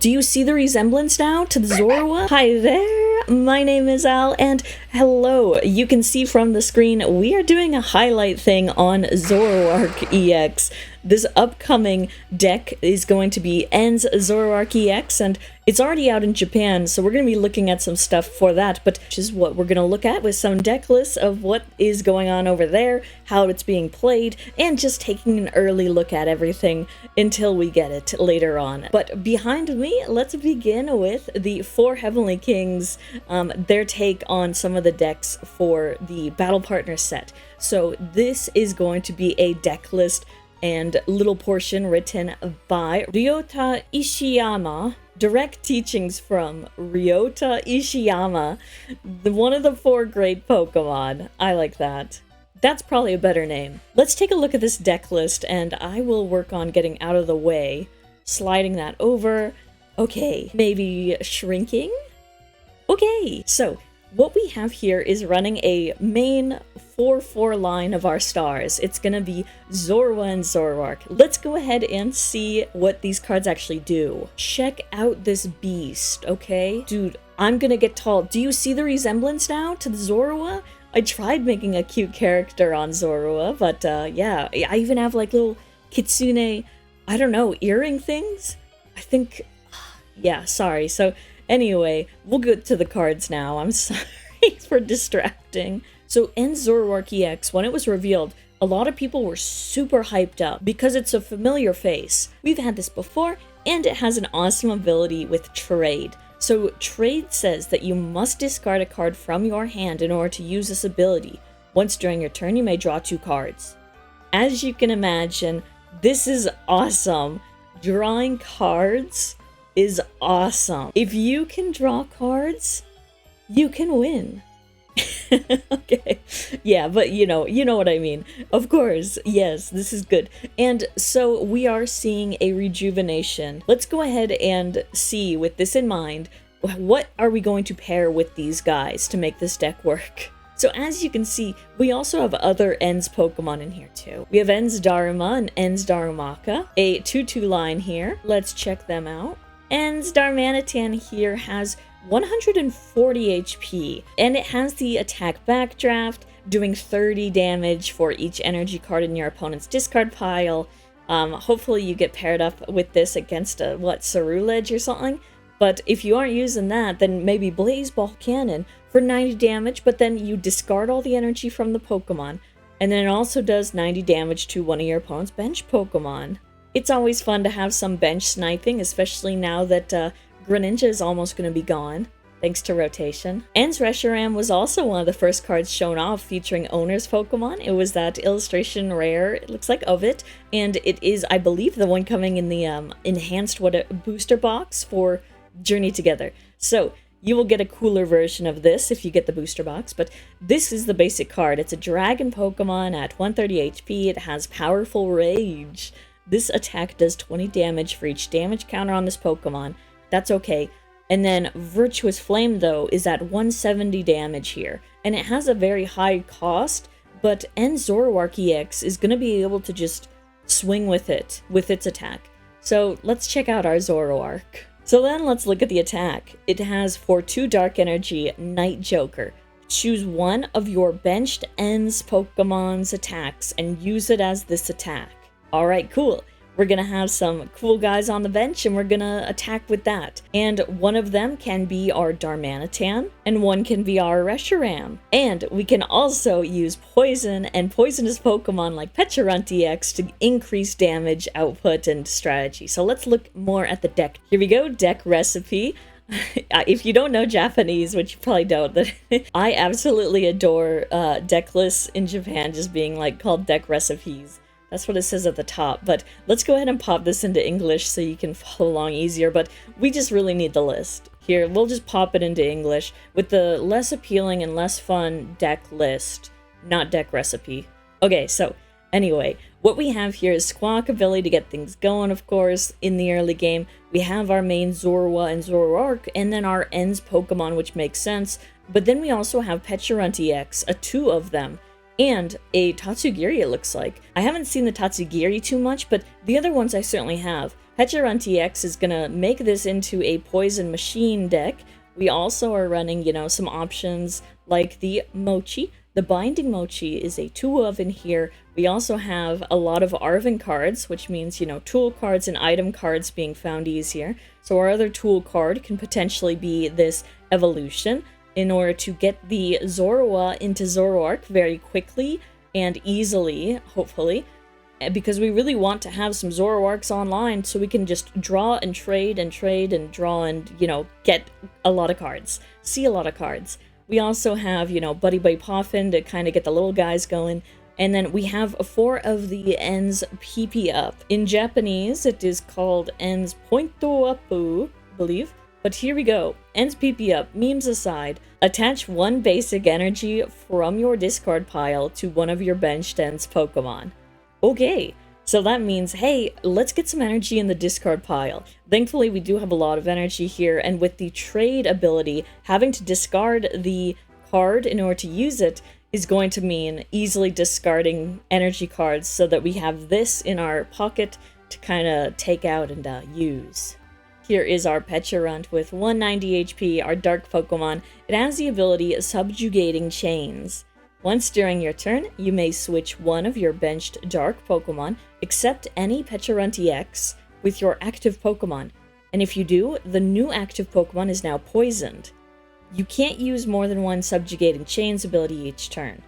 Do you see the resemblance now to the Zorua? Hi there, my name is Al, and hello. You can see from the screen, we are doing a highlight thing on Zoroark EX. This upcoming deck is going to be N's Zoroark EX, and it's already out in Japan, so we're going to be looking at some stuff for that, but which is what we're going to look at with some deck lists of what is going on over there, how it's being played, and just taking an early look at everything until we get it later on. But behind me, let's begin with the 4 Heavenly Kings, their take on some of the decks for the Battle Partner set. So this is going to be a deck list and little portion written by Ryota Ishiyama. Direct teachings from Ryota Ishiyama, one of the 4 great Pokemon. I like that. That's probably a better name. Let's take a look at this deck list, and I will work on getting out of the way, sliding that over. Okay, maybe shrinking? Okay, so what we have here is running a main 4-4 line of our stars. It's gonna be Zorua and Zoroark. Let's go ahead and see what these cards actually do. Check out this beast, okay? Dude, I'm gonna get tall. Do you see the resemblance now to the Zorua? I tried making a cute character on Zorua, but yeah, I even have like little kitsune, I don't know, earring things? I think, yeah, sorry. So anyway, we'll get to the cards now. I'm sorry for distracting. So in Zoroark EX, when it was revealed, a lot of people were super hyped up because it's a familiar face. We've had this before, and it has an awesome ability with trade. So trade says that you must discard a card from your hand in order to use this ability. Once during your turn, you may draw 2 cards. As you can imagine, this is awesome. Drawing cards is awesome. If you can draw cards, you can win. Okay, yeah, but you know what I mean. Of course, yes, this is good. And so we are seeing a rejuvenation. Let's go ahead and see, with this in mind, what are we going to pair with these guys to make this deck work? So as you can see, we also have other N's Pokemon in here too. We have N's Dharma and N's Darumaka, a 2-2 line here. Let's check them out. N's Darmanitan here has 140 HP, and it has the attack backdraft, doing 30 damage for each energy card in your opponent's discard pile. Hopefully you get paired up with this against a, Ceruledge or something, but if you aren't using that, then maybe Blaze Ball Cannon for 90 damage, but then you discard all the energy from the Pokemon, and then it also does 90 damage to one of your opponent's bench Pokemon. It's always fun to have some bench sniping, especially now that Greninja is almost going to be gone, thanks to rotation. N's Reshiram was also one of the first cards shown off featuring owner's Pokemon. It was that illustration rare, it looks like, of it, and it is, I believe, the one coming in the enhanced booster box for Journey Together. So you will get a cooler version of this if you get the booster box, but this is the basic card. It's a dragon Pokemon at 130 HP. It has powerful rage. This attack does 20 damage for each damage counter on this Pokemon. That's okay. And then Virtuous Flame, though, is at 170 damage here. And it has a very high cost, but N Zoroark EX is going to be able to just swing with it, with its attack. So let's check out our Zoroark. So then let's look at the attack. It has for 2 Dark Energy, Night Joker. Choose one of your benched N's Pokemon's attacks and use it as this attack. Alright, cool. We're gonna have some cool guys on the bench and we're gonna attack with that. And one of them can be our Darmanitan and one can be our Reshiram. And we can also use poison and poisonous Pokemon like Pecharunt EX to increase damage output and strategy. So let's look more at the deck. Here we go, deck recipe. If you don't know Japanese, which you probably don't, I absolutely adore deck lists in Japan just being like called deck recipes. That's what it says at the top, but let's go ahead and pop this into English so you can follow along easier, but we just really need the list. Here, we'll just pop it into English with the less appealing and less fun deck list, not deck recipe. Okay, so anyway, what we have here is Squawk ability to get things going, of course, in the early game. We have our main Zorua and Zoroark, and then our N's Pokemon, which makes sense, but then we also have Pecharunt EX, 2 of them. And a Tatsugiri, it looks like. I haven't seen the Tatsugiri too much, but the other ones I certainly have. Pecharunt EX is gonna make this into a poison machine deck. We also are running, you know, some options like the Mochi. The Binding Mochi is a 2-of in here. We also have a lot of Arven cards, which means, you know, tool cards and item cards being found easier. So our other tool card can potentially be this evolution in order to get the Zorua into Zoroark very quickly and easily, hopefully, because we really want to have some Zoroarks online so we can just draw and trade and draw and, you know, get a lot of cards, see a lot of cards. We also have, you know, Buddy Buddy Poffin to kind of get the little guys going. And then we have 4 of the Ens PP up. In Japanese, it is called Ens Pointo Uppu, I believe. But here we go. Ens PP up, memes aside. Attach 1 basic energy from your discard pile to one of your benched Ens Pokemon. Okay, so that means, hey, let's get some energy in the discard pile. Thankfully, we do have a lot of energy here, and with the trade ability, having to discard the card in order to use it is going to mean easily discarding energy cards so that we have this in our pocket to kind of take out and use. Here is our Pecharunt with 190 HP, our dark Pokemon. It has the ability Subjugating Chains. Once during your turn, you may switch one of your benched dark Pokemon, except any Pecharunt EX, with your active Pokemon. And if you do, the new active Pokemon is now poisoned. You can't use more than 1 Subjugating Chains ability each turn.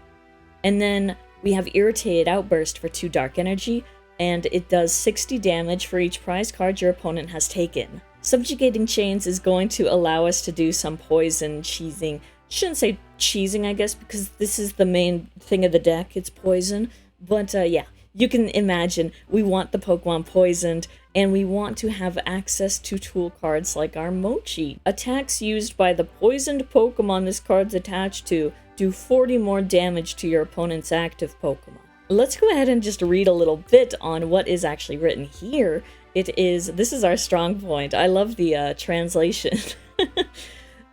And then we have Irritated Outburst for 2 dark energy, and it does 60 damage for each prize card your opponent has taken. Subjugating Chains is going to allow us to do some poison cheesing. Shouldn't say cheesing, I guess, because this is the main thing of the deck. It's poison. But yeah, you can imagine we want the Pokemon poisoned, and we want to have access to tool cards like our Mochi. Attacks used by the poisoned Pokemon this card's attached to do 40 more damage to your opponent's active Pokemon. Let's go ahead and just read a little bit on what is actually written here. This is our strong point. I love the translation.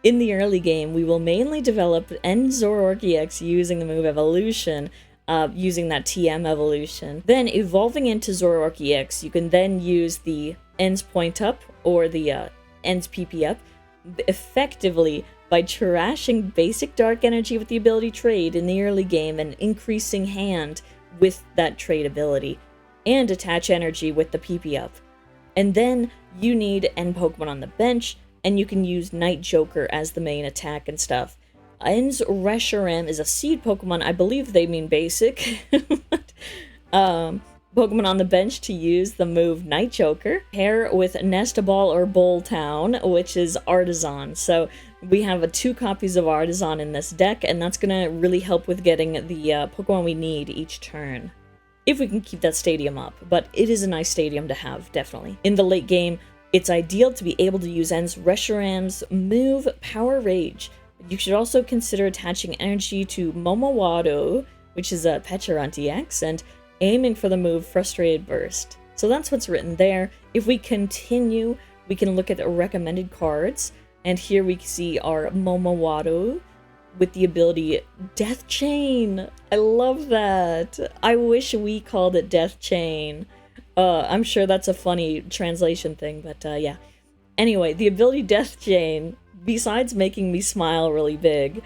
In the early game, we will mainly develop Ens Zoroark EX using the move Evolution, using that TM evolution. Then, evolving into Zoroark EX, you can then use the Ens Point Up or the Ens PP Up, effectively by trashing basic Dark Energy with the ability Trade in the early game and increasing hand with that Trade ability, and attach energy with the PP Up. And then, you need N Pokemon on the bench, and you can use Night Joker as the main attack and stuff. Ens Reshiram is a seed Pokemon. I believe they mean basic. Pokemon on the bench to use the move Night Joker. Pair with Nestaball or Bowl Town, which is Artisan. So we have 2 copies of Artisan in this deck, and that's going to really help with getting the Pokemon we need each turn. If we can keep that stadium up. But it is a nice stadium to have, definitely. In the late game, it's ideal to be able to use Ens Reshiram's move Power Rage. You should also consider attaching energy to Momowado, which is a Pecharunt EX, and aiming for the move Frustrated Burst. So that's what's written there. If we continue, we can look at the recommended cards, and here we see our Momowado with the ability Death Chain. I love that. I wish we called it Death Chain. I'm sure that's a funny translation thing, but yeah. Anyway, the ability Death Chain, besides making me smile really big,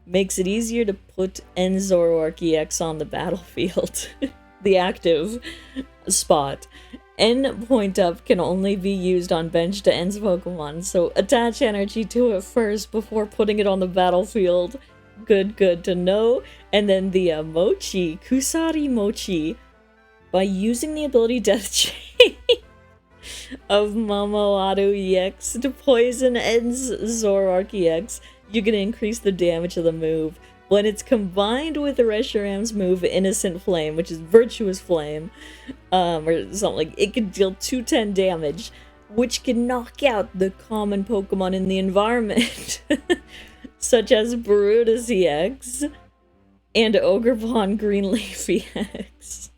makes it easier to put Ens Zoroark EX on the battlefield. The active spot. N Point Up can only be used on bench to Ens Pokemon, so attach energy to it first before putting it on the battlefield. Good to know. And then the Mochi, Kusari Mochi. By using the ability Death Chain of Momowado EX to poison Ens Zoroark EX, you can increase the damage of the move. When it's combined with the Reshiram's move Innocent Flame, which is Virtuous Flame, or something like, it can deal 210 damage, which can knock out the common Pokemon in the environment, such as Brutus EX and Ogerpon Greenleaf EX.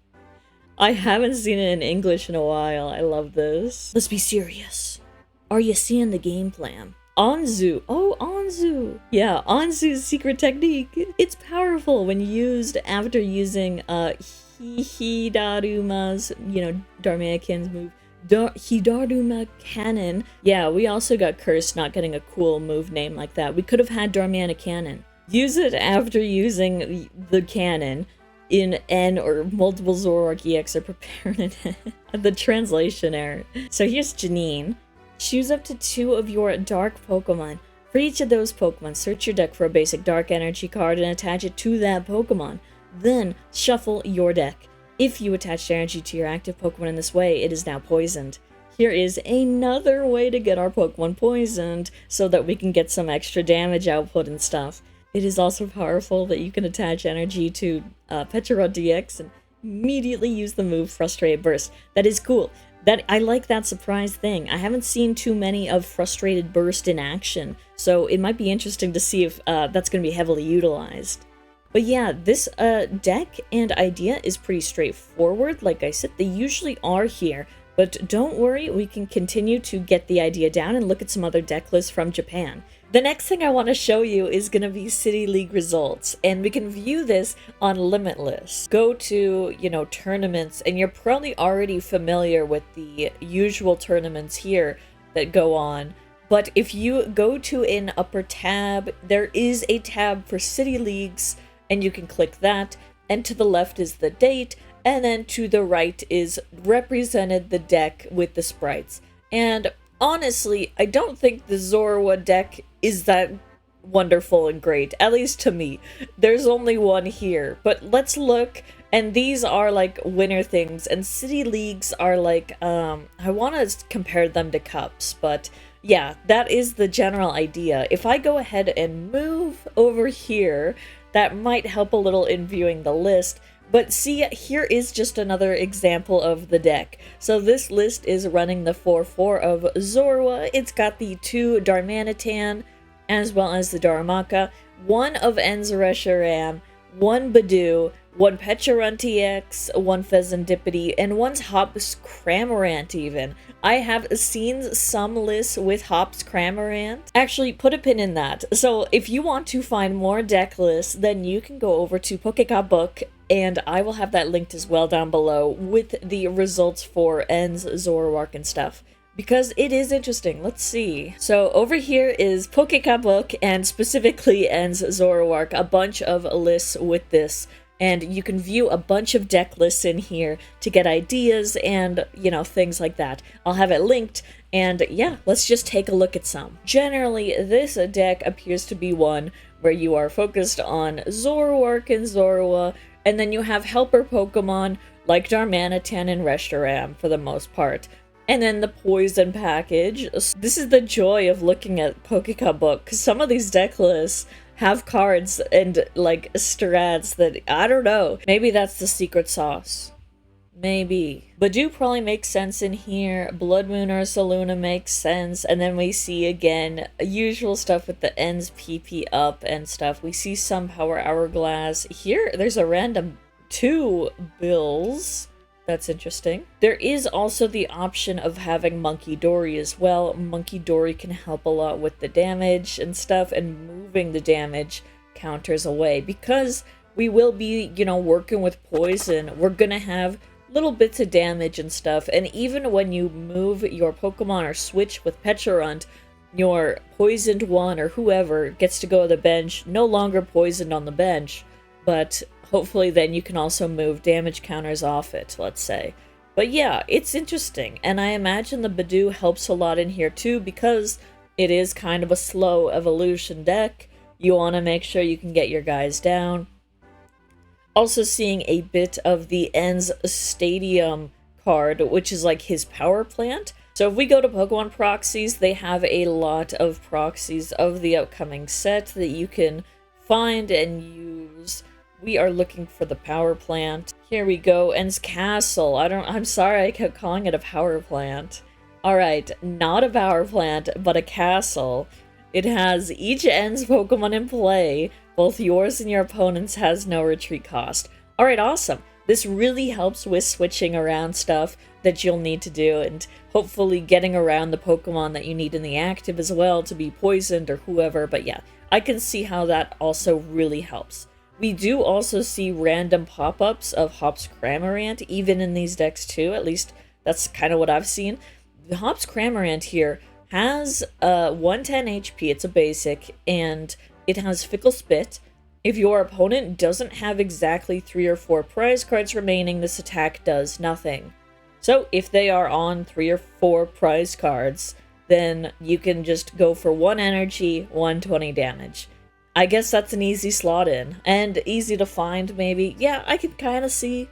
I haven't seen it in English in a while. I love this. Let's be serious. Are you seeing the game plan? Anzu. Oh, Anzu. Yeah, Anzu's secret technique. It's powerful when used after using Hihidaruma's, Darmanitan's move Hidaruma Cannon. Yeah, we also got cursed not getting a cool move name like that. We could have had Darmanitan Cannon. Use it after using the cannon in N or multiple Zoroark EX are prepared in the translation error. So here's Janine. Choose up to 2 of your dark Pokemon. For each of those Pokemon, search your deck for a basic dark energy card and attach it to that Pokemon. Then shuffle your deck. If you attach energy to your active Pokemon in this way, it is now poisoned. Here is another way to get our Pokemon poisoned so that we can get some extra damage output and stuff. It is also powerful that you can attach energy to Pecharunt DX and immediately use the move Frustrated Burst. That is cool. I like that surprise thing. I haven't seen too many of Frustrated Burst in action, so it might be interesting to see if that's going to be heavily utilized. But yeah, this deck and idea is pretty straightforward. Like I said, they usually are here. But don't worry, we can continue to get the idea down and look at some other deck lists from Japan. The next thing I want to show you is going to be City League results, and we can view this on Limitless. Go to, tournaments, and you're probably already familiar with the usual tournaments here that go on. But if you go to an upper tab, there is a tab for City Leagues, and you can click that, and to the left is the date, and then to the right is represented the deck with the sprites. And honestly, I don't think the Zorua deck is that wonderful and great, at least to me. There's only one here, but let's look, and these are like winner things, and City Leagues are like, I want to compare them to cups, but yeah, that is the general idea. If I go ahead and move over here, that might help a little in viewing the list. But see, here is just another example of the deck. So this list is running the 4-4 of Zorua. It's got the 2 Darmanitan, as well as the Darumaka, 1 of N's Reshiram, 1 Badoo, 1 Pecharunt EX, 1 Pheasantipity, and 1's Hops Cramorant even. I have seen some lists with Hops Cramorant. Actually, put a pin in that. So if you want to find more deck lists, then you can go over to Pokeca book, and I will have that linked as well down below with the results for N's, Zoroark, and stuff. Because it is interesting. Let's see. So over here is Pokeca book, and specifically N's Zoroark, a bunch of lists with this. And you can view a bunch of deck lists in here to get ideas and, things like that. I'll have it linked, and yeah, let's just take a look at some. Generally, this deck appears to be one where you are focused on Zoroark and Zorua, and then you have helper Pokemon like Darmanitan and Reshiram for the most part. And then the poison package. This is the joy of looking at Pokeca book, because some of these deck lists have cards and like strats that, I don't know, maybe that's the secret sauce. Maybe. Badoo probably makes sense in here. Blood Moon or Saluna makes sense. And then we see again usual stuff with the ends PP up and stuff. We see some Power Hourglass. Here there's a random 2 bills. That's interesting. There is also the option of having Monkey Dory as well. Monkey Dory can help a lot with the damage and stuff, and moving the damage counters away. Because we will be, working with poison, we're gonna have little bits of damage and stuff. And even when you move your Pokemon or switch with Pecharunt, your poisoned one or whoever gets to go to the bench, no longer poisoned on the bench, but hopefully then you can also move damage counters off it, let's say. But yeah, it's interesting, and I imagine the Badoo helps a lot in here too, because it is kind of a slow evolution deck. You want to make sure you can get your guys down. Also seeing a bit of the N's Stadium card, which is like his power plant. So if we go to Pokemon Proxies, they have a lot of Proxies of the upcoming set that you can find and use. We are looking for the power plant. Here we go, N's Castle. I'm sorry I kept calling it a power plant. Alright, not a power plant, but a castle. It has each N's Pokemon in play. Both yours and your opponent's has no retreat cost. Alright, awesome. This really helps with switching around stuff that you'll need to do, and hopefully getting around the Pokemon that you need in the active as well to be poisoned or whoever. But yeah, I can see how that also really helps. We do also see random pop-ups of Hops Cramorant, even in these decks too, at least That's kind of what I've seen. The Hops Cramorant here has 110 HP, it's a basic, and it has Fickle Spit. If your opponent doesn't have exactly 3 or 4 prize cards remaining, this attack does nothing. So if they are on 3 or 4 prize cards, then you can just go for 1 energy, 120 damage. I guess that's an easy slot in, and easy to find maybe. Yeah, I can kind of see.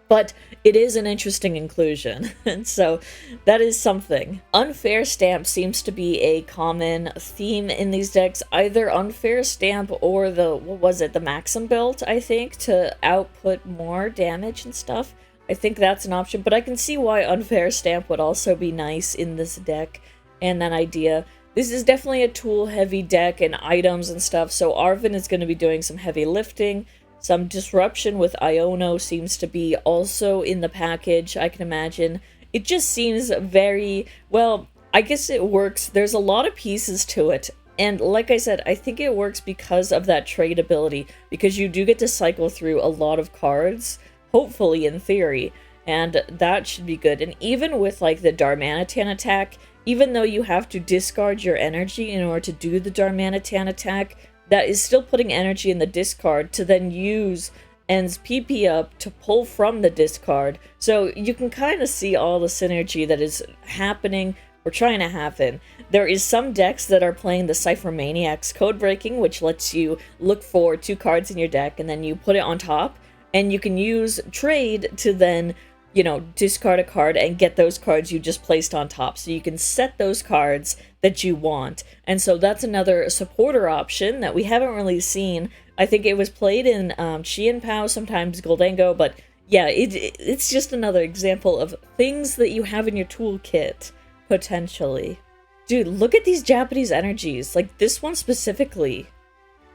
But it is an interesting inclusion, and so that is something. Unfair Stamp seems to be a common theme in these decks. Either Unfair Stamp or the, what was it, the Maxim build, I think, to output more damage and stuff. I think that's an option, but I can see why Unfair Stamp would also be nice in this deck, and that idea. This is definitely a tool-heavy deck and items and stuff, so Arven is going to be doing some heavy lifting. Some disruption with Iono seems to be also in the package, I can imagine. It just seems very, well, I guess it works. There's a lot of pieces to it. And like I said, I think it works because of that trade ability, because you do get to cycle through a lot of cards, hopefully in theory, and that should be good. And even with like the Darmanitan attack, even though you have to discard your energy in order to do the Darmanitan attack, that is still putting energy in the discard to then use N's PP up to pull from the discard. So you can kind of see all the synergy that is happening or trying to happen. There is some decks that are playing the Cypher Maniac's code breaking, which lets you look for 2 cards in your deck and then you put it on top, and you can use trade to then, you know, discard a card and get those cards you just placed on top. So you can set those cards that you want. And so that's another supporter option that we haven't really seen. I think it was played in Chi and Pao, sometimes Goldango, but yeah, it's just another example of things that you have in your toolkit, potentially. Dude, look at these Japanese energies. Like, this one specifically.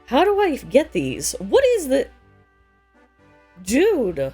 How do I get these? What is the... Dude,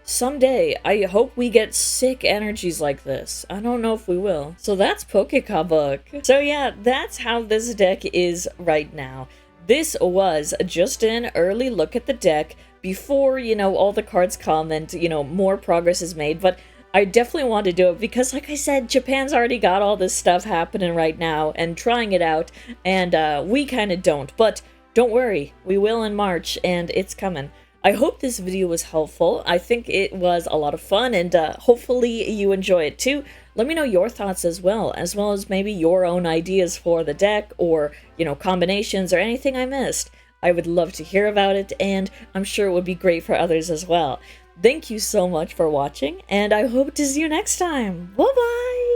someday I hope we get sick energies like this. I don't know if we will. So that's Pokeca book. So yeah, that's how this deck is right now. This was just an early look at the deck before, you know, all the cards come and, you know, more progress is made. But I definitely want to do it because, like I said, Japan's already got all this stuff happening right now and trying it out, and we kind of don't. But don't worry, we will in March, and it's coming. I hope this video was helpful. I think it was a lot of fun, and hopefully you enjoy it too. Let me know your thoughts as well as maybe your own ideas for the deck, or, you know, combinations or anything I missed. I would love to hear about it, and I'm sure it would be great for others as well. Thank you so much for watching, and I hope to see you next time. Bye-bye!